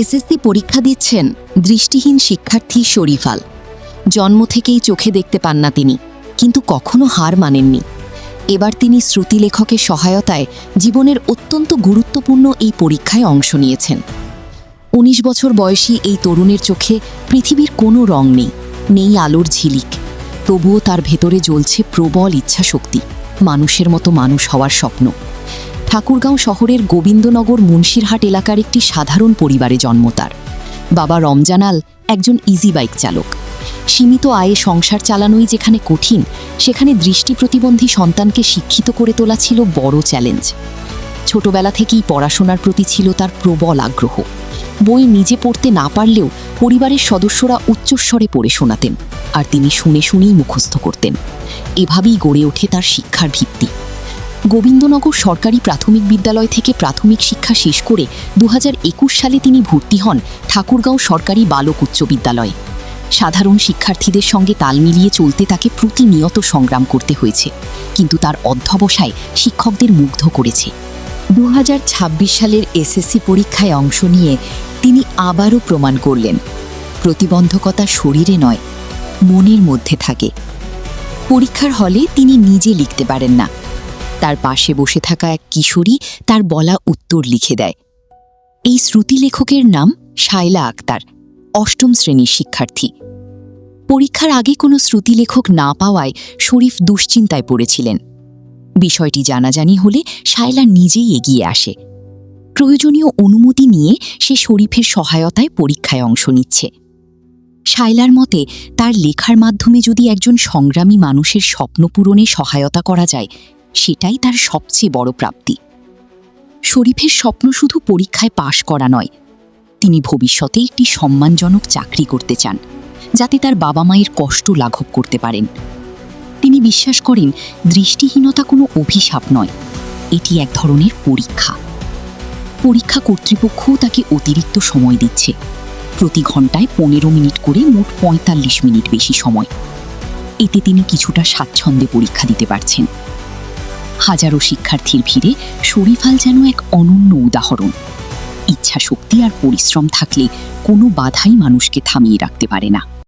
SSC পরীক্ষা দিচ্ছেন দৃষ্টিহীন শিক্ষার্থী শরীফাল। জন্ম থেকেই চোখে দেখতে পান না তিনি, কিন্তু কখনো হার মানেননি। এবার তিনি শ্রুতিলেখকের সহায়তায় জীবনের অত্যন্ত গুরুত্বপূর্ণ এই পরীক্ষায় অংশ নিয়েছেন। ১৯ বছর বয়সী এই তরুণের চোখে পৃথিবীর কোনো রং নেই, নেই আলোর ঝিলিক। তবুও তার ভেতরে জ্বলছে প্রবল ইচ্ছাশক্তি, মানুষের মতো মানুষ হওয়ার স্বপ্ন। ঠাকুরগাঁও শহরের গোবিন্দনগর মুন্সিরহাট এলাকার একটি সাধারণ পরিবারে জন্ম তার। বাবা রমজান আল একজন ইজি বাইক চালক। সীমিত আয়ে সংসার চালানোই যেখানে কঠিন, সেখানে দৃষ্টি প্রতিবন্ধী সন্তানকে শিক্ষিত করে তোলা ছিল বড় চ্যালেঞ্জ। ছোটবেলা থেকেই পড়াশোনার প্রতি ছিল তার প্রবল আগ্রহ। বই নিজে পড়তে না পারলেও পরিবারের সদস্যরা উচ্চস্বরে পড়ে শোনাতেন, আর তিনি শুনে শুনেই মুখস্থ করতেন। এভাবেই গড়ে ওঠে তার শিক্ষার ভিত্তি। গোবিন্দনগর সরকারি প্রাথমিক বিদ্যালয় থেকে প্রাথমিক শিক্ষা শেষ করে ২০২১ সালে তিনি ভর্তি হন ঠাকুরগাঁও সরকারি বালক উচ্চ বিদ্যালয়ে। সাধারণ শিক্ষার্থীদের সঙ্গে তাল মিলিয়ে চলতে তাকে প্রতিনিয়ত সংগ্রাম করতে হয়েছে, কিন্তু তার অধ্যবসায় শিক্ষকদের মুগ্ধ করেছে। ২০২৬ সালের এসএসসি পরীক্ষায় অংশ নিয়ে তিনি আবারও প্রমাণ করলেন, প্রতিবন্ধকতা শরীরে নয়, মনের মধ্যে থাকে। পরীক্ষার হলে তিনি নিজে লিখতে পারেন না, তার পাশে বসে থাকা এক কিশোরী তার বলা উত্তর লিখে দেয়। এই শ্রুতিলেখকের নাম শায়লা আক্তার, ৮ম শ্রেণীর শিক্ষার্থী। পরীক্ষার আগে কোনো শ্রুতিলেখক না পাওয়ায় শরীফ দুশ্চিন্তায় পড়েছিলেন। বিষয়টি জানাজানি হলে শায়লা নিজেই এগিয়ে আসে। প্রয়োজনীয় অনুমতি নিয়ে সে শরীফের সহায়তায় পরীক্ষায় অংশ নিচ্ছে। শায়লার মতে, তার লেখার মাধ্যমে যদি একজন সংগ্রামী মানুষের স্বপ্ন পূরণে সহায়তা করা যায়, সেটাই তার সবচেয়ে বড় প্রাপ্তি। শরীফের স্বপ্ন শুধু পরীক্ষায় পাশ করা নয়, তিনি ভবিষ্যতে একটি সম্মানজনক চাকরি করতে চান, যাতে তার বাবা মায়ের কষ্ট লাঘব করতে পারেন। তিনি বিশ্বাস করেন, দৃষ্টিহীনতা কোনো অভিশাপ নয়, এটি এক ধরনের পরীক্ষা। পরীক্ষা কর্তৃপক্ষও তাকে অতিরিক্ত সময় দিচ্ছে, প্রতি ঘন্টায় ১৫ মিনিট করে মোট ৪৫ মিনিট বেশি সময়। এতে তিনি কিছুটা স্বাচ্ছন্দ্যে পরীক্ষা দিতে পারছেন। হাজারো শিক্ষার্থীর ভিড়ে শরীফাল যেন এক অনন্য উদাহরণ। ইচ্ছাশক্তি আর পরিশ্রম থাকলে কোনো বাধাই মানুষকে থামিয়ে রাখতে পারে না।